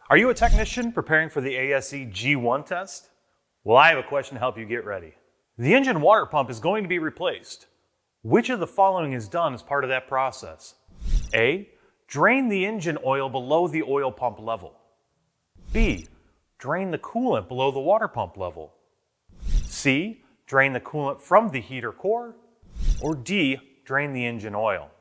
Are you a technician preparing for the ASE G1 test? Well, I have a question to help you get ready. The engine water pump is going to be replaced. Which of the following is done as part of that process? A. Drain the engine oil below the oil pump level. B. Drain the coolant below the water pump level. C. Drain the coolant from the heater core. Or D. Drain the engine oil.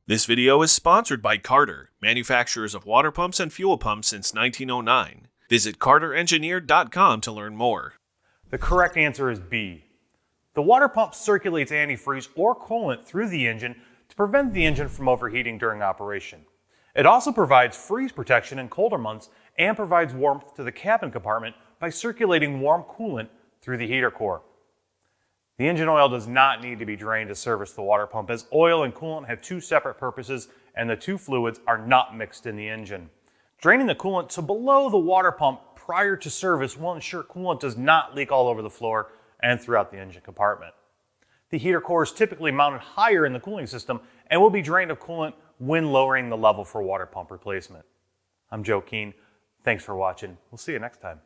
This video is sponsored by Carter, manufacturers of water pumps and fuel pumps since 1909. Visit carterengineered.com to learn more. The correct answer is B. The water pump circulates antifreeze or coolant through the engine to prevent the engine from overheating during operation. It also provides freeze protection in colder months and provides warmth to the cabin compartment by circulating warm coolant through the heater core. The engine oil does not need to be drained to service the water pump, as oil and coolant have two separate purposes and the two fluids are not mixed in the engine. Draining the coolant to below the water pump prior to service will ensure coolant does not leak all over the floor and throughout the engine compartment. The heater core is typically mounted higher in the cooling system and will be drained of coolant when lowering the level for water pump replacement. I'm Joe Keen. Thanks for watching. We'll see you next time.